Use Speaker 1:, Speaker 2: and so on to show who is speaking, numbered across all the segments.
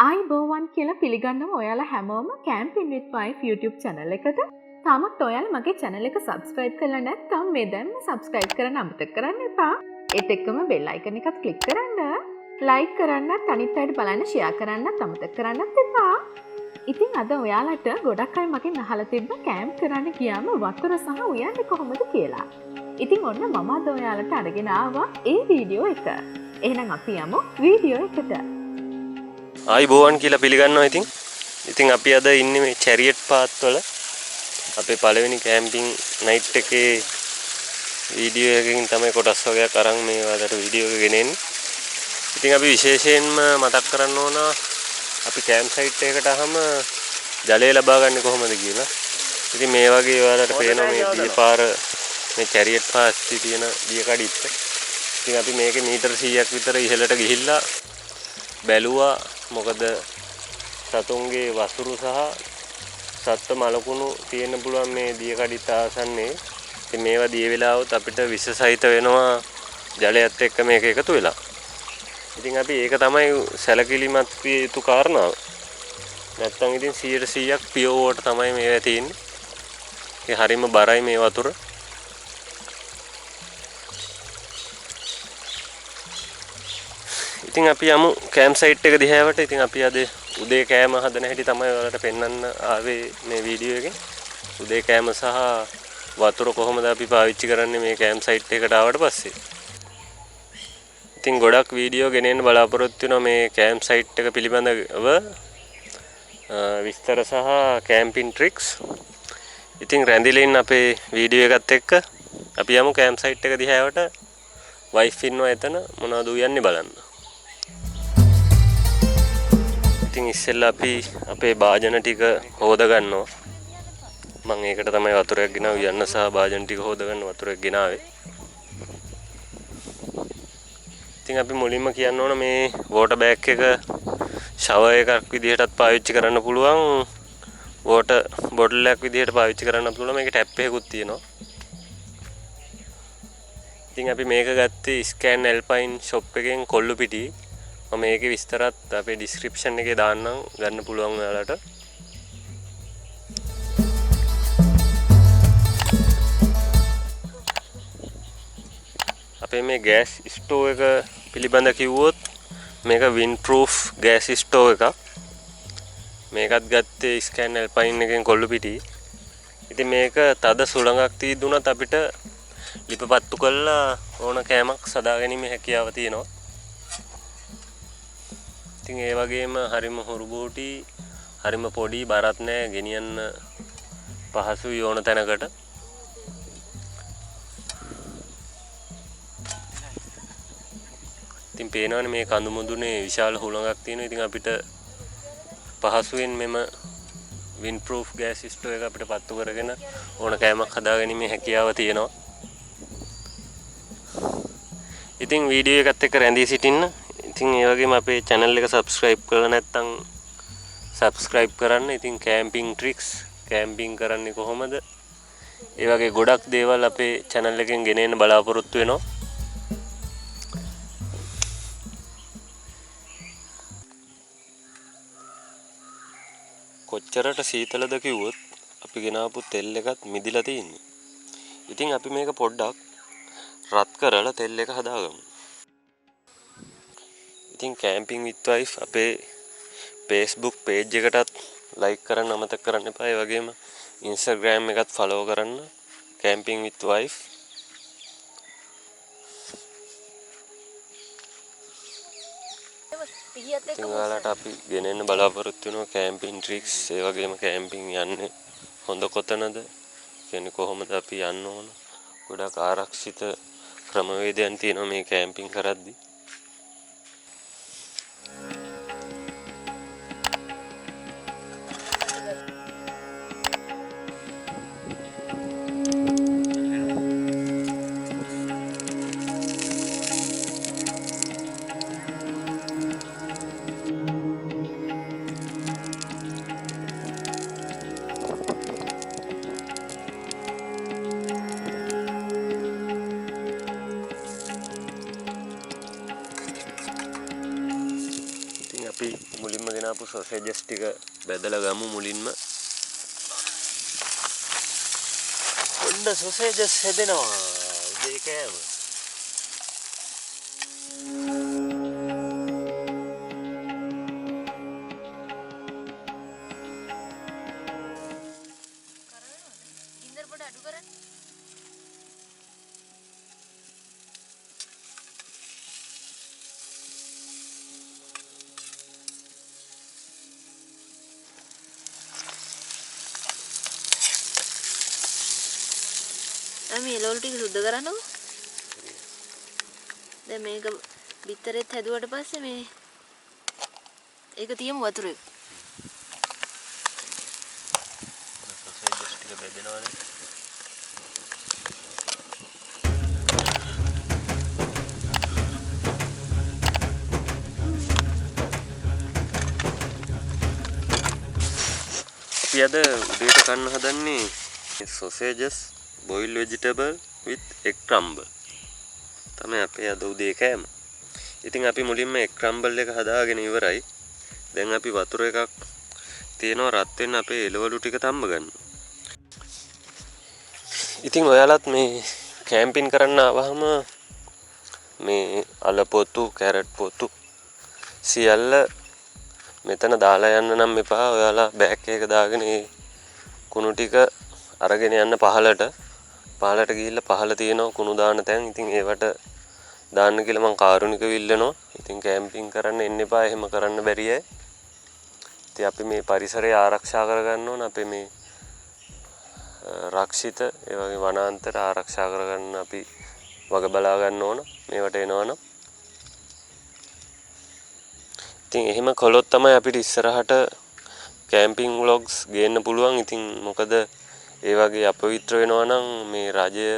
Speaker 1: ආයිබෝවන් කියලා පිළිගන්නවා ඔයාලා හැමෝම Camping with Wife YouTube channel එකට. තාමත් ඔයාලා මගේ channel එක subscribe කරලා නැත්නම් මේ දැන්ම subscribe කරන්න අමතක කරන්න එපා. ඒත් එක්කම bell icon එකත් click කරන්න. like කරන්නත් අනිත් අයට බලන්න share කරන්නත් අමතක කරන්නත් එපා. ඉතින් අද ඔයාලට ගොඩක් අය මගෙන් අහලා තිබ්බ camp කරන්න ගියාම වතුර සහ උයන්නේ කොහොමද කියලා. ඉතින් ඔන්න මම අද ඔයාලට අරගෙන ආවා ඒ වීඩියෝ එක. එහෙනම් අපි යමු වීඩියෝ එකට.
Speaker 2: ආයිබෝවන් කියලා පිළිගන්නවා ඉතින් අපි අද ඉන්නේ මේ චැරියට් පාත් වල අපේ පළවෙනි කැම්පින් නයිට් එකේ වීඩියෝ එකකින් තමයි කොටස් වගේක් අරන් මේ වලට වීඩියෝ එක ගෙනෙන්නේ. ඉතින් අපි විශේෂයෙන්ම මතක් කරන්න ඕන අපි කැම්ප් සයිට් එකකට ආවම ජලය ලබා ගන්න කොහොමද කියලා. ඉතින් මේ වගේ වලට පේනවා මේ දියපාර මේ චැරියට් පාස්ති තියෙන දිය කඩਿੱත්ත. ඉතින් අපි මේකේ මීටර් 100ක් විතර ඉහළට ගිහිල්ලා බැලුවා මොකද සතුන්ගේ වසුරු සහ සත්ත්ව මලකුණු තියෙන්න පුළුවන් මේ දිය කඩਿੱත්ත ආසන්නේ. ඉතින් මේවා දිය වෙලාවොත් අපිට විස සහිත වෙනවා ජලයත් එක්ක මේක එකතු වෙලා. ඉතින් අපි ඒක තමයි සැලකිලිමත් විය යුතු කාරණාව. නැත්තම් ඉතින් 100%ක් පියෝ වෝටර් තමයි මේවා තියෙන්නේ. ඒ හරිම බරයි මේ වතුර. ඉතින් අපි යමු කැම්ප් සයිට් එක දිහාවට. ඉතින් අපි අද උදේ කෑම හදන හැටි තමයි ඔයාලට පෙන්වන්න ආවේ මේ වීඩියෝ එකෙන්. උදේ කෑම සහ වතුර කොහොමද අපි පාවිච්චි කරන්නේ මේ කැම්ප් සයිට් එකට ආවට පස්සේ. ඉතින් ගොඩක් වීඩියෝ ගෙනෙන්න බලාපොරොත්තු වෙනවා මේ කැම්ප් සයිට් එක පිළිබඳව විස්තර සහ කැම්පින් ට්‍රික්ස්. ඉතින් රැඳිලින් අපේ වීඩියෝ එකත් එක්ක අපි යමු කැම්ප් සයිට් එක දිහාවට. වයිෆ් ඉන්නවා එතන මොනවද උයන්නේ බලන්න. ඉතින් ඉස්සෙල්ලා අපි අපේ භාජන ටික හොද ගන්නවා. මම ඒකට තමයි වතුරක් ගෙනාව යන්න සහ භාජන ටික හොද ගන්න වතුරක් ගෙනාවේ. ඉතින් අපි මුලින්ම කියන්න ඕන මේ වෝටර් බෑග් එක ෂවර් එකක් විදිහටත් පාවිච්චි කරන්න පුළුවන්. වෝටර් බොටල් එකක් විදිහට පාවිච්චි කරන්න පුළුවන්. මේකේ ටැප් එකකුත් තියෙනවා. ඉතින් අපි මේක ගත්තේ ස්කෑන් Alpine shop එකෙන් කොල්ලු පිටි. මම මේකේ විස්තරත් අපේ description එකේ දාන්නම් ගන්න පුළුවන් ඔයාලට. අපේ මේ gas stove එක පිළිබඳ කිව්වොත් මේක windproof gas stove එකක්. මේකත් ගත්තේ ස්කෑන් Alpine එකෙන් කොල්ලු පිටි. ඉතින් මේක තද සුළඟක් තීදුනත් අපිට ලිපපත්තු කරලා ඕන කෑමක් සදාගැනීමේ හැකියාව තියෙනවා. ඉතින් ඒ වගේම හරිම හුරුබූටි හරිම පොඩි බරත් නැහැ ගෙනියන්න පහසුයි ඕන තැනකට. ඉතින් පේනවනේ මේ කඳු මුදුනේ විශාල හුළඟක් තියෙනවා. ඉතින් අපිට පහසුවෙන් මෙම windproof gas stove එක අපිට පත්තු කරගෙන ඕන කෑමක් හදාගැනීමේ හැකියාව තියෙනවා. ඉතින් වීඩියෝ එකත් එක්ක රැඳී සිටින්න. ඉතින් ඒ වගේම අපේ channel එක subscribe කරලා නැත්නම් subscribe කරන්න. ඉතින් camping tricks camping කරන්නේ කොහොමද? ඒ වගේ ගොඩක් දේවල් අපේ channel එකෙන් ගෙනෙන්න බලාපොරොත්තු වෙනවා. කොච්චරට සීතලද කිව්වොත් අපි ගෙනාපු තෙල් එකත් මිදිලා තියෙන්නේ. ඉතින් අපි මේක පොඩ්ඩක් රත් කරලා තෙල් එක හදාගමු. ඉතින් camping with wife අපේ Facebook page එකටත් like කරන්න අමතක කරන්න එපා. ඒ වගේම Instagram එකත් follow කරන්න camping with wife. ඉතින් ඔයාලට අපි ගෙනෙන්න බලාපොරොත්තු වෙනවා camping tricks. ඒ වගේම camping යන්නේ හොඳ කොතනද? කියන්නේ කොහොමද අපි යන්න ඕන? ගොඩක් ආරක්ෂිත ක්‍රමවේදයන් තියෙනවා මේ කැම්පින් කරද්දී. මුලින්ම ගෙනාපු සොසේජස් ටික බෙදලා ගමු මුලින්ම. ඔන්න සොසේජස් හැදෙනවා. උදේ කෑම.
Speaker 3: මේ එළවලු ටික සුද්ධ කරන්නකො. දැන් මේක බිත්තරෙත් හැදුවට පස්සේ මේ ඒක තියමු වතුරේ.
Speaker 2: සොසේජස් ටික බෙදෙනවානේ. අපි අද උදේට කන්න හදන්නේ sausages boiled vegetable with egg crumble. තමයි අපේ අද උදේ කෑම. ඉතින් අපි මුලින්ම egg crumble එක හදාගෙන ඉවරයි. දැන් අපි වතුර එකක් තියෙනවා රත් වෙන්න අපේ එළවලු ටික තම්බ ගන්න. ඉතින් ඔයාලත් මේ කැම්පින් කරන්න ආවහම මේ අල පොතු, කැරට් පොතු සියල්ල මෙතන දාලා යන්න නම් එපා. ඔයාලා බෑග් එක දාගෙන ඒ කුණු ටික අරගෙන යන්න පහලට ගිහිල්ලා පහල තියෙනවා කුණු දාන තැන්. ඉතින් ඒවට දාන්න කියලා මං කාරුණිකව ඉල්ලනවා. ඉතින් කැම්පින් කරන්න එන්න එපා. එහෙම කරන්න බැරි අය. ඉතින් අපි මේ පරිසරය ආරක්ෂා කරගන්න ඕන. අපේ මේ රක්ෂිත ඒ වගේ වනාන්තර ආරක්ෂා කරගන්න අපි වග බලා ගන්න ඕන. මේවට එනවනම්. ඉතින් එහෙම කළොත් තමයි අපිට ඉස්සරහට කැම්පින් ව්ලොග්ස් ගේන්න පුළුවන්. ඉතින් මොකද ඒ වගේ අපවිත්‍ර වෙනවා නම් මේ රජය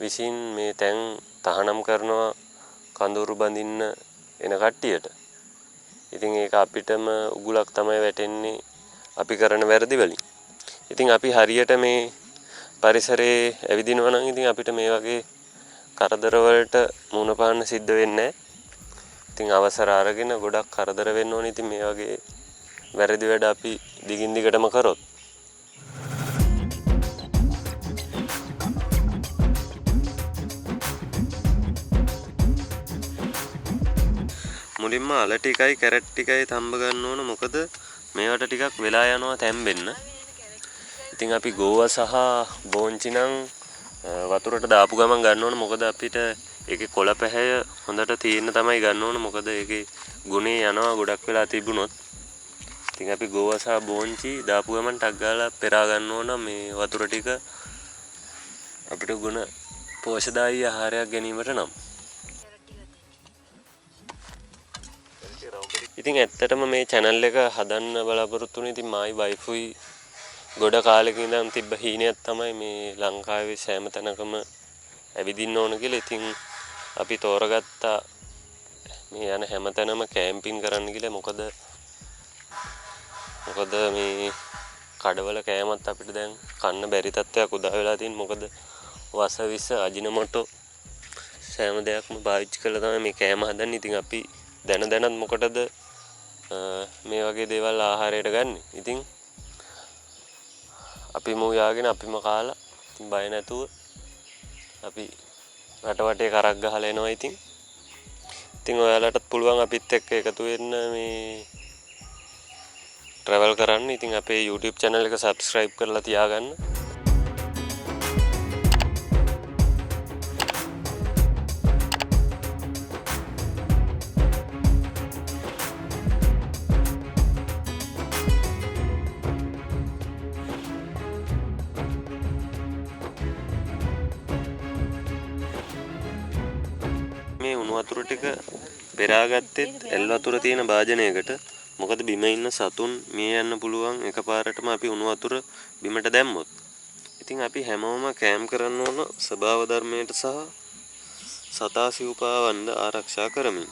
Speaker 2: විසින් මේ තැන් තහනම් කරනවා කඳුරු බඳින්න එන කට්ටියට. ඉතින් ඒක අපිටම උගුලක් තමයි වැටෙන්නේ අපි කරන වැරදි වලින්. ඉතින් අපි හරියට මේ පරිසරයේ ඇවිදිනවා නම් ඉතින් අපිට මේ වගේ කරදර වලට මුහුණ පාන්න සිද්ධ වෙන්නේ නැහැ. ඉතින් අවසර අරගෙන ගොඩක් කරදර වෙන්න ඕනේ. ඉතින් මේ වගේ වැරදි වැඩ අපි දිගින් දිගටම කරොත්. මුලින්ම අල ටිකයි කැරට් ටිකයි තම්බ ගන්න ඕන. මොකද මේවට ටිකක් වෙලා යනවා තැම්බෙන්න. ඉතින් අපි ගෝවා සහ බෝංචි නම් වතුරට දාපු ගමන් ගන්න ඕන. මොකද අපිට ඒකේ කොළ පැහැය හොඳට තියෙන්න තමයි ගන්න ඕන. මොකද ඒකේ ගුණේ යනවා ගොඩක් වෙලා තිබුණොත්. ඉතින් අපි ගෝවා සහ බෝංචි දාපු ගමන් ටක් ගාලා පෙරා ගන්න ඕන. මේ වතුර ටික අපිට ගුණ පෝෂදායී ආහාරයක් ගැනීමට නම්. ඉතින් ඇත්තටම මේ channel එක හදන්න බලාපොරොත්තු වෙන ඉතින් මායි වයිෆුයි ගොඩ කාලෙක ඉඳන් තිබ්බ හීනයක් තමයි මේ ලංකාවේ සෑම තැනකම ඇවිදින්න ඕන කියලා. ඉතින් අපි තෝරගත්තා මේ යන හැම තැනම කැම්පින් කරන්න කියලා. මොකද මේ කඩවල කෑමත් අපිට දැන් කන්න බැරි තත්ත්වයක් උදා වෙලා තියෙන. මොකද වසවිස අජිනමොටෝ සෑම දෙයක්ම පාවිච්චි කරලා තමයි මේ කෑම හදන්නේ. ඉතින් අපි දැනත් මොකටද මේ වගේ දේවල් ආහාරයට ගන්න. ඉතින් අපි මුයාගෙන අපිම කාලා ඉතින් බය නැතුව අපි රටවටේ කරක් ගහලා එනවා. ඉතින් ඔයාලටත් පුළුවන් අපිත් එක්ක එකතු වෙන්න මේ travel කරන්න. ඉතින් අපේ YouTube channel එක subscribe කරලා තියාගන්න. මේ උණු වතුර ටික පෙරාගත්තෙත් එල් වතුර තියෙන භාජනයකට. මොකද බිම ඉන්න සතුන් මිය යන්න පුළුවන් එකපාරටම අපි උණු වතුර බිමට දැම්මොත්. ඉතින් අපි හැමෝම කැම්ප් කරන්න ඕන ස්වභාව ධර්මයට සහ සතා සිව්පාවන්ද ආරක්ෂා කරමින්.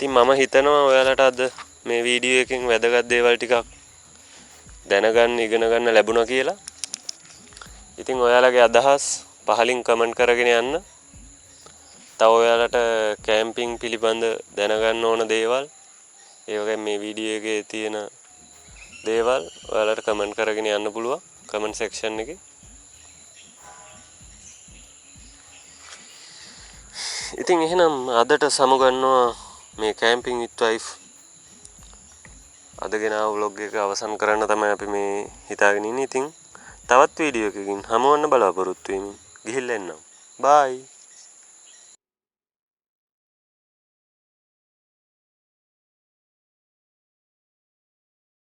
Speaker 2: ඉතින් මම හිතනවා ඔයාලට අද මේ වීඩියෝ එකෙන් වැදගත් දේවල් ටිකක් දැනගන්න ඉගෙන ගන්න ලැබුණා කියලා. ඉතින් ඔයාලගේ අදහස් පහලින් කමෙන්ට් කරගෙන යන්න. තව ඔයාලට කැම්පින් පිළිබඳ දැනගන්න ඕන දේවල්, ඒ වගේම මේ වීඩියෝ එකේ තියෙන දේවල් ඔයාලට කමෙන්ට් කරගෙන යන්න පුළුවන් කමෙන්ට් සෙක්ෂන් එකේ. ඉතින් එහෙනම් අදට සමුගන්නවා මේ කැම්පින් විත් වයිෆ් අද ගෙනාව vlog එක අවසන් කරන්න තමයි අපි මේ හිතාගෙන ඉන්නේ. ඉතින් තවත් වීඩියෝ එකකින් හමුවන්න බලාපොරොත්තු වෙමින් ගිහිල්ලා එන්නම්. බයි.